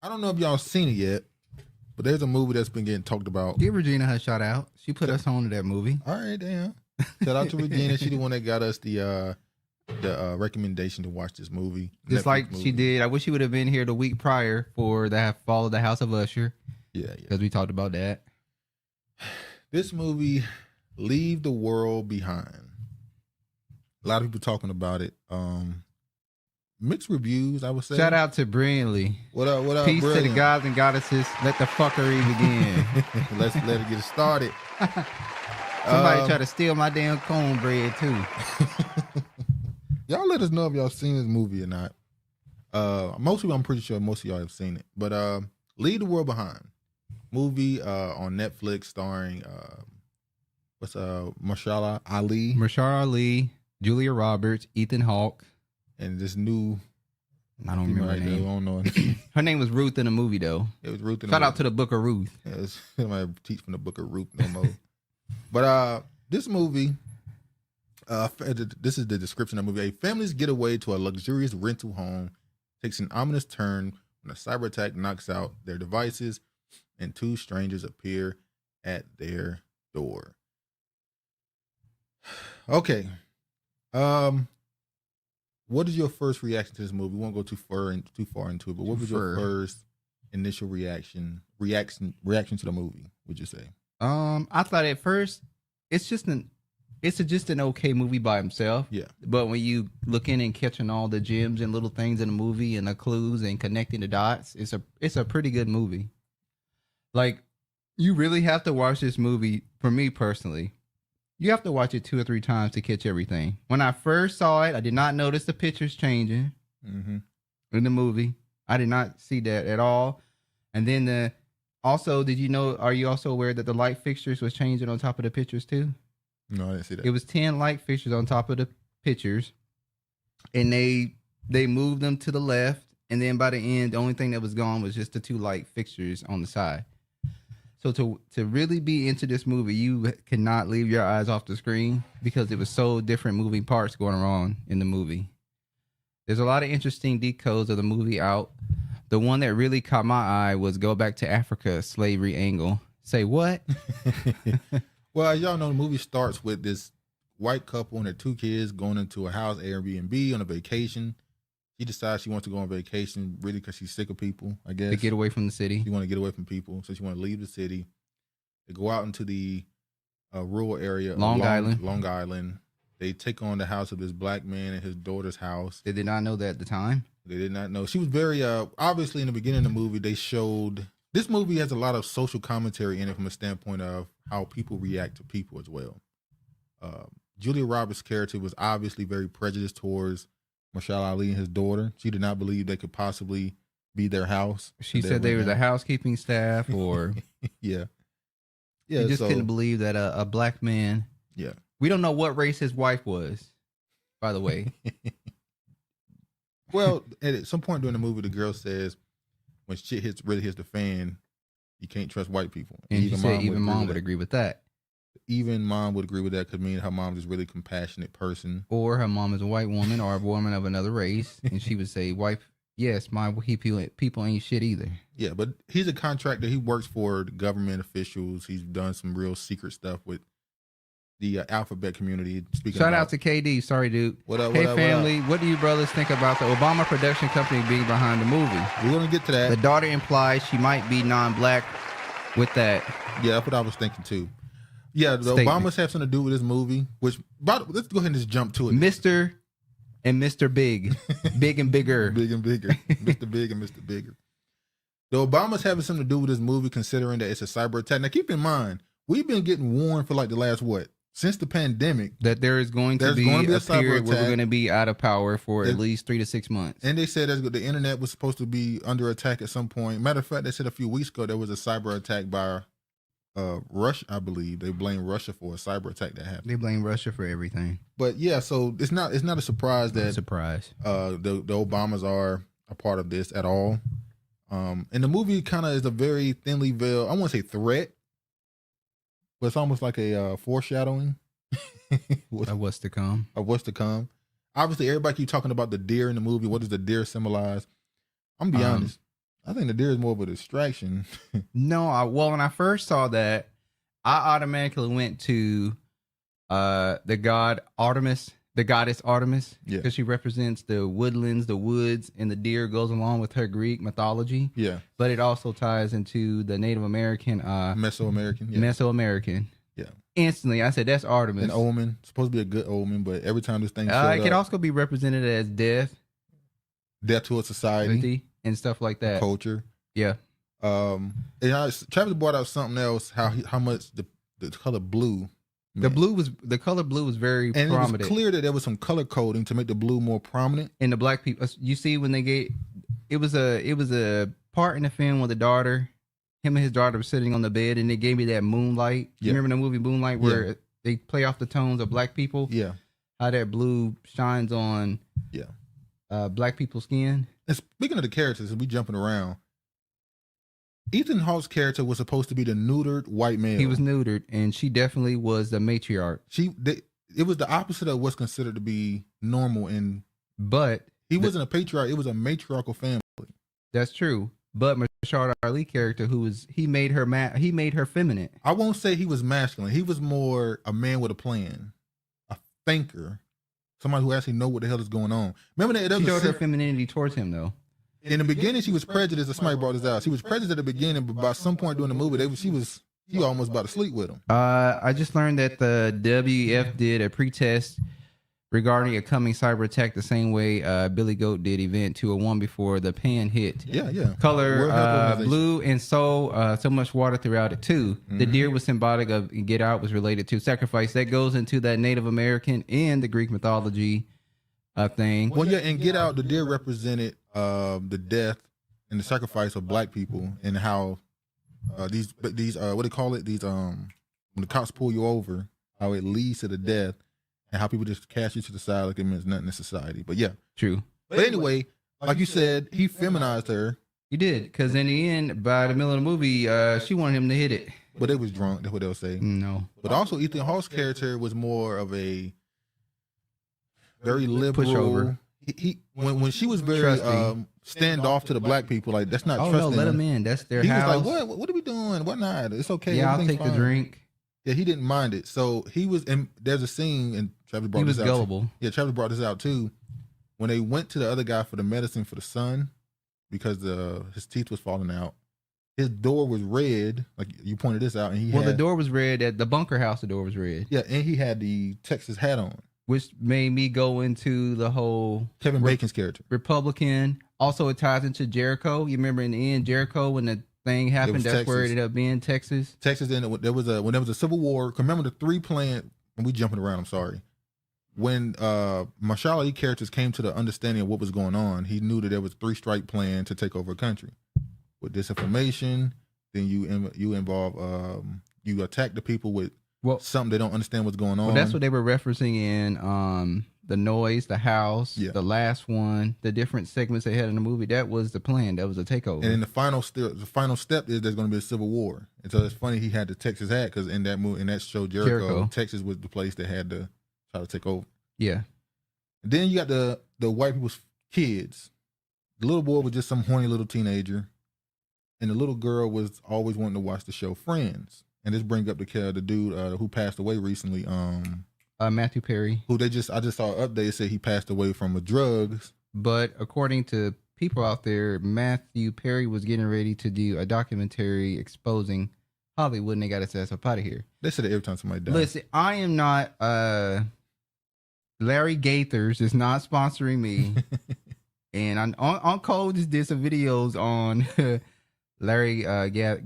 I don't know if y'all seen it yet, but there's a movie that's been getting talked about. Give Regina her shout out. She put us on to that movie. All right, damn. Shout out to Regina. She the one that got us the recommendation to watch this movie. Just Netflix like movie. she did. I wish she would have been here the week prior for the Fall of the House of Usher. Yeah. Because we talked about that. This movie, Leave the World Behind. A lot of people talking about it. Mixed reviews, I would say. Shout out to Brinley. What up? Peace Brilliant? to the gods and goddesses. Let the fuckery begin. Let's let it get started. Somebody try to steal my damn cornbread too. Y'all let us know if y'all seen this movie or not. Most people, I'm pretty sure most of y'all have seen it. But Leave the World Behind. Movie on Netflix starring Mahershala Ali. Mahershala Ali, Julia Roberts, Ethan Hawke. And this new, I don't remember her name. I don't know. Her name was Ruth in the movie, though. It was Ruth. Shout out to the Book of Ruth. Yeah, somebody teach from the Book of Ruth no more. But this movie, this is the description of the movie. A family's getaway to a luxurious rental home takes an ominous turn when a cyber attack knocks out their devices and two strangers appear at their door. Okay. What is your first reaction to this movie? We won't go too far into it, but what was your first initial reaction to the movie, would you say? I thought at first it's just an okay movie by himself. Yeah. But when you look in and catching all the gems and little things in the movie and the clues and connecting the dots, it's a pretty good movie. Like, you really have to watch this movie. For me personally, you have to watch it 2 or 3 times to catch everything. When I first saw it, I did not notice the pictures changing in the movie. I did not see that at all. And then also, are you also aware that the light fixtures was changing on top of the pictures too? No, I didn't see that. It was 10 light fixtures on top of the pictures, and they moved them to the left, and then by the end, the only thing that was gone was just the 2 light fixtures on the side. So to really be into this movie, you cannot leave your eyes off the screen because it was so different moving parts going on in the movie. There's a lot of interesting decodes of the movie out. The one that really caught my eye was Go Back to Africa, slavery angle. Say what? Well, y'all know the movie starts with this white couple and their 2 kids going into a house, Airbnb, on a vacation. She decides she wants to go on vacation really because she's sick of people, I guess. To get away from the city. She want to get away from people, so she want to leave the city. They go out into the rural area. Long Island. Long Island. They take on the house of this black man and his daughter's house. They did not know that at the time. They did not know. She was very, obviously in the beginning of the movie, they showed, this movie has a lot of social commentary in it from a standpoint of how people react to people as well. Julia Roberts' character was obviously very prejudiced towards Mahershala Ali and his daughter. She did not believe they could possibly be their house. She said they were the housekeeping staff or... Yeah. She just couldn't believe that a black man... Yeah. We don't know what race his wife was, by the way. Well, at some point during the movie, the girl says, when shit really hits the fan, you can't trust white people. And she said even mom would agree with that. Even mom would agree with that because her mom's just really compassionate person. Or her mom is a white woman or a woman of another race. And she would say, yes, my people ain't shit either. Yeah, but he's a contractor. He works for the government officials. He's done some real secret stuff with the alphabet community. Shout out to KD. Sorry, dude. What up, hey, family. What do you brothers think about the Obama production company being behind the movie? We're going to get to that. The daughter implies she might be non-black with that. Yeah, that's what I was thinking too. Yeah, the Obamas have something to do with this movie, let's go ahead and just jump to it. Mr. and Mr. Big. Big and bigger. Big and bigger. Mr. Big and Mr. Bigger. The Obamas having something to do with this movie, considering that it's a cyber attack. Now, keep in mind, we've been getting warned for like the last, since the pandemic. That there is going to be a period where we're going to be out of power for at least 3 to 6 months. And they said that the internet was supposed to be under attack at some point. Matter of fact, they said a few weeks ago there was a cyber attack by Russia, I believe. They blame Russia for a cyber attack that happened. They blame Russia for everything. But yeah, so it's not a surprise that the Obamas are a part of this at all. And the movie kind of is a very thinly veiled, I won't say threat, but it's almost like a foreshadowing of what's to come. Of what's to come. Obviously, everybody keep talking about the deer in the movie. What does the deer symbolize? I'm gonna be honest. I think the deer is more of a distraction. No, well, when I first saw that, I automatically went to the god Artemis, the goddess Artemis, Yeah. because she represents the woodlands, the woods, and the deer goes along with her Greek mythology. Yeah. But it also ties into the Native American, Mesoamerican. Yeah. Mesoamerican. Yeah. Instantly, I said that's Artemis. An omen, supposed to be a good omen, but every time this thing It showed could up, also be represented as death, death to a society, and stuff like that. culture. Yeah. And Travis brought out something else. How much the color blue. The color blue was very And prominent. it was clear that there was some color coding to make the blue more prominent. And the black people, you see, when they it was a part in the film where the daughter, him and his daughter were sitting on the bed, and they gave me that moonlight. Yeah. You remember the movie Moonlight, where they play off the tones of black people? Yeah. How that blue shines on black people's skin. And speaking of the characters, we jumping around. Ethan Hawke's character was supposed to be the neutered white male. He was neutered, and she definitely was the matriarch. It was the opposite of what's considered to be normal, But he wasn't a patriarch. It was a matriarchal family. That's true. But Mashard Ali character, he made her feminine. I won't say he was masculine. He was more a man with a plan, a thinker, somebody who actually know what the hell is going on. Remember that She showed her femininity towards him, though. In the beginning, she was prejudiced. As somebody brought this out, she was prejudiced at the beginning, but by some point during the movie, she almost about to sleep with him. I just learned that the WEF did a pre-test regarding a coming cyber attack the same way Billy Goat did Event 201 before the pan hit. Yeah. Color blue and so much water throughout it too. Mm-hmm. The deer was symbolic of Get Out, was related to sacrifice. That goes into that Native American and the Greek mythology thing. Well, yeah, and Get Out, the deer represented the death and the sacrifice of black people, and how these what do they call it? These when the cops pull you over, how it leads to the death, and how people just cast you to the side like it means nothing in society. But yeah, true. But anyway, like you said, he feminized her. He did, because in the end, by the middle of the movie, she wanted him to hit it. But they was drunk. That's what they'll say. No. But also, Ethan Hawke's character was more of a very liberal. Pushover. When she was very standoff to the black people, like that's not trusting. trusting. No, let them in. That's their house. He was like, what are we doing? What not? It's okay. Yeah, I'll take the drink. Yeah, he didn't mind it. So he was, and there's a scene, and Travis brought this out. He was gullible. Yeah, Travis brought this out too. When they went to the other guy for the medicine for the son, because his teeth was falling out, his door was red. Like you pointed this out, and the door was red at the bunker house. The door was red. Yeah, and he had the Texas hat on, which made me go into the whole Kevin Bacon's character, Republican. Also, it ties into Jericho. You remember in the end, Jericho, when the thing happened, that's where it ended up being Texas. And when there was a civil war. Remember the three plan? And we jumping around. I'm sorry. When Marshall Ali characters came to the understanding of what was going on, he knew that there was a 3-strike plan to take over a country with disinformation. Then you involve you attack the people with something they don't understand what's going on. Well, that's what they were referencing in The Noise, The House, the last one, the different segments they had in the movie. That was the plan. That was a takeover. And then the final step is there's going to be a civil war. And so it's funny he had the Texas hat, because in that movie, in that show Jericho, Texas was the place that had to try to take over. Yeah. And then you got the white people's kids. The little boy was just some horny little teenager, and the little girl was always wanting to watch the show Friends. And this brings up the dude who passed away recently. Matthew Perry. Who I just saw an update that said he passed away from drugs. But according to people out there, Matthew Perry was getting ready to do a documentary exposing Hollywood, and they got his ass up out of here. They said it every time somebody died. Listen, I am not Larry Gaithers is not sponsoring me. And on Code just did some videos on Larry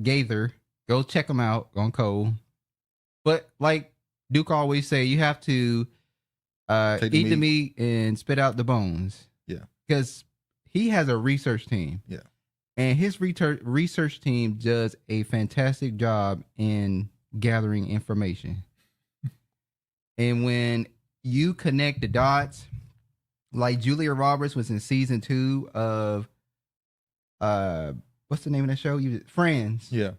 Gaither. Go check him out on Code. But like Duke always say, you have to eat the meat and spit out the bones. Yeah. Because he has a research team. Yeah. And his research team does a fantastic job in gathering information. And when you connect the dots, like Julia Roberts was in season 2 of what's the name of that show? Friends. Yeah.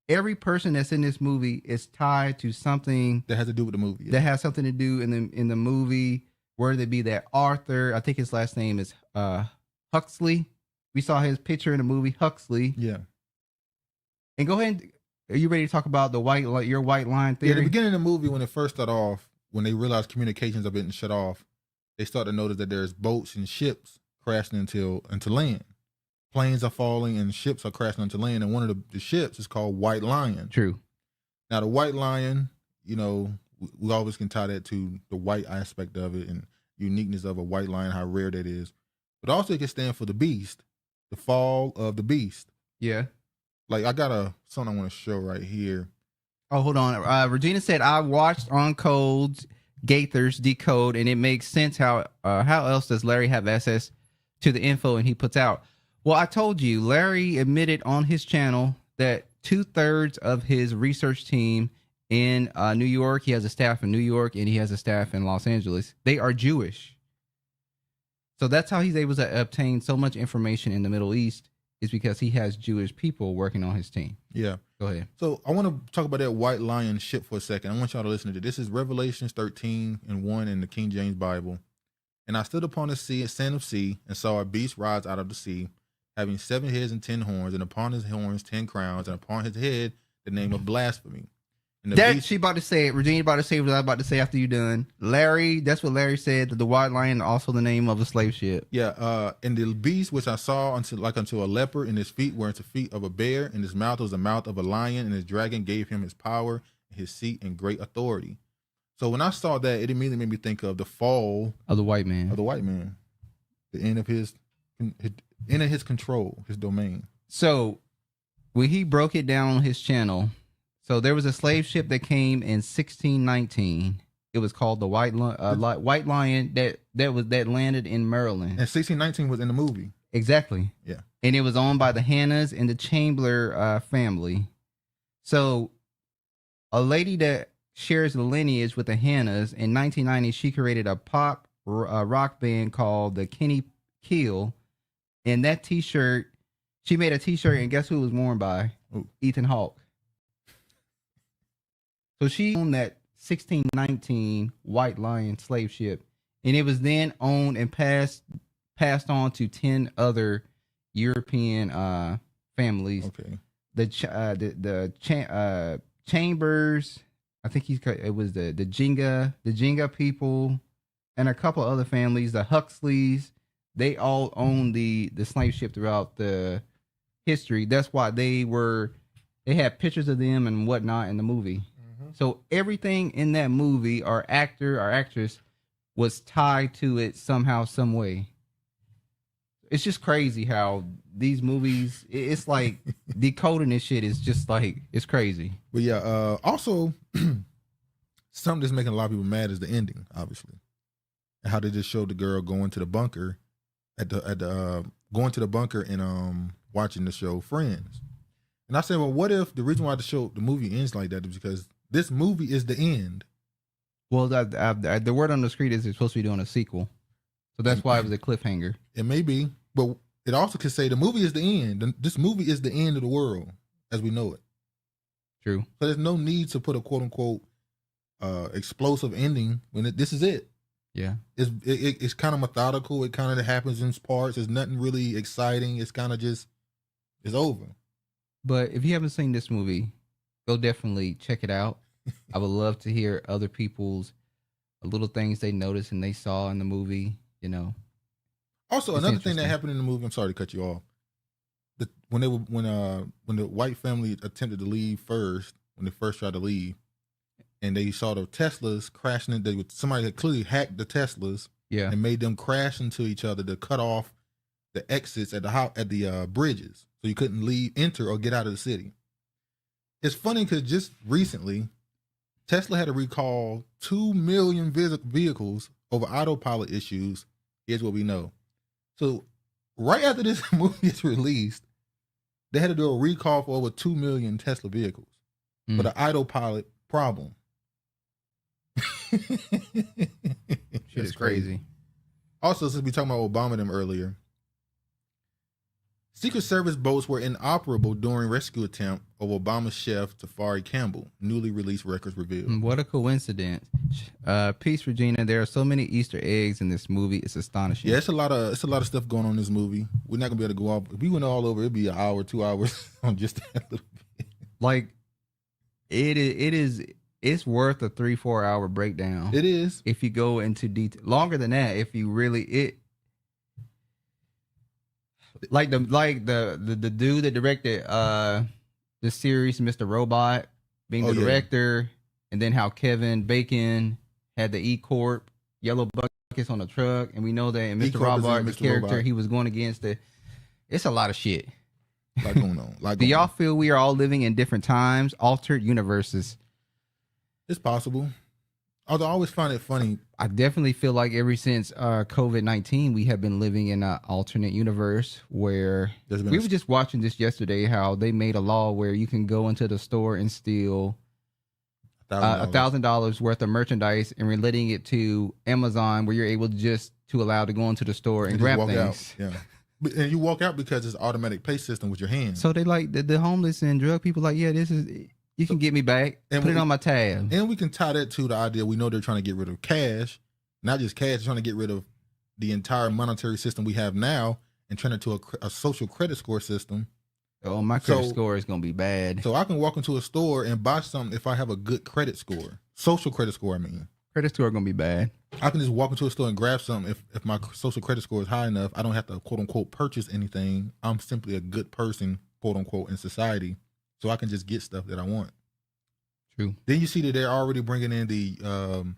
Every person that's in this movie is tied to something that has to do with the movie. Yeah. That has something to do in the movie. Whether it be that Arthur, I think his last name is Huxley. We saw his picture in the movie Huxley. Yeah. And go ahead. Are you ready to talk about your white line theory? Yeah, the beginning of the movie, when it first started off, when they realized communications are being shut off, they start to notice that there's boats and ships crashing into land. Planes are falling and ships are crashing into land. And one of the ships is called White Lion. True. Now, the White Lion, you know, we always can tie that to the white aspect of it and uniqueness of a white lion, how rare that is. But also it can stand for the beast, the fall of the beast. Yeah. Like, I got something I want to show right here. Oh, hold on. Regina said, I watched on Code's Gaither's Decode, and it makes sense how else does Larry have access to the info and he puts out? Well, I told you, Larry admitted on his channel that 2/3 of his research team in New York, he has a staff in New York, and he has a staff in Los Angeles. They are Jewish. So that's how he's able to obtain so much information in the Middle East, is because he has Jewish people working on his team. Yeah. Go ahead. So I want to talk about that White Lion ship for a second. I want y'all to listen to this. This is Revelations 13:1 in the King James Bible. And I stood upon the sand of sea, and saw a beast rise out of the sea, having 7 heads and 10 horns, and upon his horns 10 crowns, and upon his head the name of blasphemy. And She about to say it. Regina about to say what I was about to say after you done. Larry, that's what Larry said. That the White Lion, also the name of a slave ship. Yeah. And the beast which I saw unto a leopard, and his feet were unto feet of a bear, and his mouth was the mouth of a lion, and his dragon gave him his power, his seat, and great authority. So when I saw that, it immediately made me think of the fall Of the white man. The end of his control, his domain. So when he broke it down on his channel, so there was a slave ship that came in 1619. It was called the White Lion that landed in Maryland. And 1619 was in the movie. Exactly. Yeah. And it was owned by the Hannas and the Chamberlain family. So a lady that shares the lineage with the Hannas, in 1990, she created a pop rock band called the Kenny Kill. And that t-shirt, she made a t-shirt, and guess who it was worn by? Ooh. Ethan Hawke. So she owned that 1619 White Lion slave ship, and it was then owned and passed on to 10 other European families. Okay. The Chambers, I think it was the Jenga people, and a couple other families, the Huxleys. They all owned the slave ship throughout the history. That's why they had pictures of them and whatnot in the movie. Mm-hmm. So everything in that movie, our actor, our actress, was tied to it somehow, some way. It's just crazy how these movies, it's like decoding this shit is just like, it's crazy. But yeah, also something that's making a lot of people mad is the ending, obviously. And how they just showed the girl going to the bunker going to the bunker and watching the show Friends. And I said, well, what if the reason why the movie ends like that is because this movie is the end? Well, the word on the street is they're supposed to be doing a sequel. So that's why it was a cliffhanger. It may be, but it also could say the movie is the end. This movie is the end of the world as we know it. True. So there's no need to put a quote unquote explosive ending when this is it. Yeah. It's kind of methodical. It kind of happens in parts. There's nothing really exciting. It's kind of just, it's over. But if you haven't seen this movie, go definitely check it out. I would love to hear other people's little things they noticed and they saw in the movie, you know. Also, another thing that happened in the movie, I'm sorry to cut you off. When the white family attempted to leave first, when they first tried to leave, and they saw the Teslas crashing, somebody had clearly hacked the Teslas, yeah, and made them crash into each other to cut off the exits at the bridges, so you couldn't enter or get out of the city. It's funny because just recently, Tesla had to recall 2 million vehicles over autopilot issues. Here's what we know. So right after this movie is released, they had to do a recall for over 2 million Tesla vehicles for the autopilot problem. Shit is crazy. Also, since we talking about Obama them earlier, Secret Service boats were inoperable during rescue attempt of Obama chef Tafari Campbell. Newly released records revealed. What a coincidence. Peace, Regina. There are so many Easter eggs in this movie. It's astonishing. Yeah, it's a lot of stuff going on in this movie. We're not gonna be able to go off. If we went all over, it'd be an hour, 2 hours on just that little bit. Like, it's worth a 3-4 hour breakdown. It is. If you go into detail. Longer than that, if you really like the dude that directed the series, Mr. Robot, being the director, and then how Kevin Bacon had the E Corp yellow buckets on the truck, and we know that in Mr. Robot, the character he was going against it's a lot of shit. Like going on. Do y'all feel we are all living in different times, altered universes? It's possible. Although I always find it funny. I definitely feel like ever since COVID-19, we have been living in an alternate universe where we were just watching this yesterday, how they made a law where you can go into the store and steal $1,000 worth of merchandise and relating it to Amazon, where you're able to allow to go into the store and grab things. Out. Yeah. And you walk out because it's automatic pay system with your hands. So they like the homeless and drug people like, yeah, this is... You can get me back and put it on my tab. And we can tie that to the idea we know they're trying to get rid of cash. Not just cash, they're trying to get rid of the entire monetary system we have now and turn it to a social credit score system. Oh, my credit score is going to be bad. So I can walk into a store and buy something if I have a good credit score. Social credit score, I mean. Credit score going to be bad. I can just walk into a store and grab something if my social credit score is high enough. I don't have to, quote unquote, purchase anything. I'm simply a good person, quote unquote, in society. So I can just get stuff that I want. True. Then you see that they're already bringing in the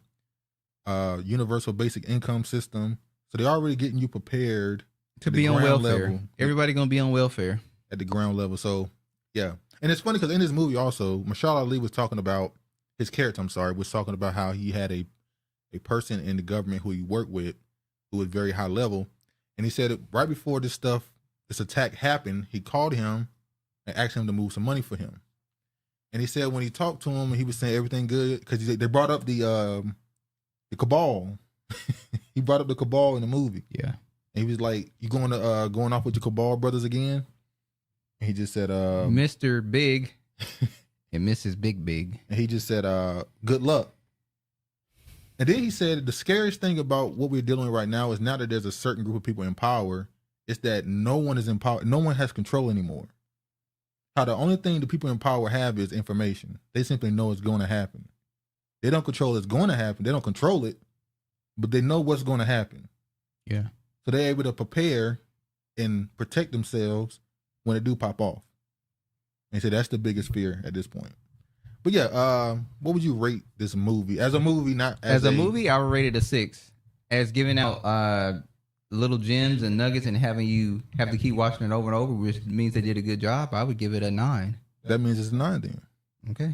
universal basic income system. So they're already getting you prepared to be on welfare. Level. Everybody going to be on welfare. At the ground level. So, yeah. And it's funny because in this movie also, Mahershala Ali was talking about, his character, was talking about how he had a person in the government who he worked with who was very high level. And he said right before this attack happened, he called him and asked him to move some money for him. And he said when he talked to him, he was saying everything good because they brought up the cabal. He brought up the cabal in the movie. Yeah, and he was like, "You going off with the cabal brothers again?" And he just said, "Mr. Big and Mrs. Big." And he just said, "Good luck." And then he said, "The scariest thing about what we're dealing with right now is not that there's a certain group of people in power; it's that no one is in power. No one has control anymore." How the only thing the people in power have is information. They simply know it's going to happen. They don't control it's going to happen. They don't control it, but they know what's going to happen. Yeah. So they're able to prepare and protect themselves when it do pop off. And so that's the biggest fear at this point. But yeah, what would you rate this movie? As a movie, not as a movie, I would rate it a 6. As giving out little gems and nuggets and having you have to keep watching it over and over, which means they did a good job, I would give it a 9. That means it's a 9 then. Okay.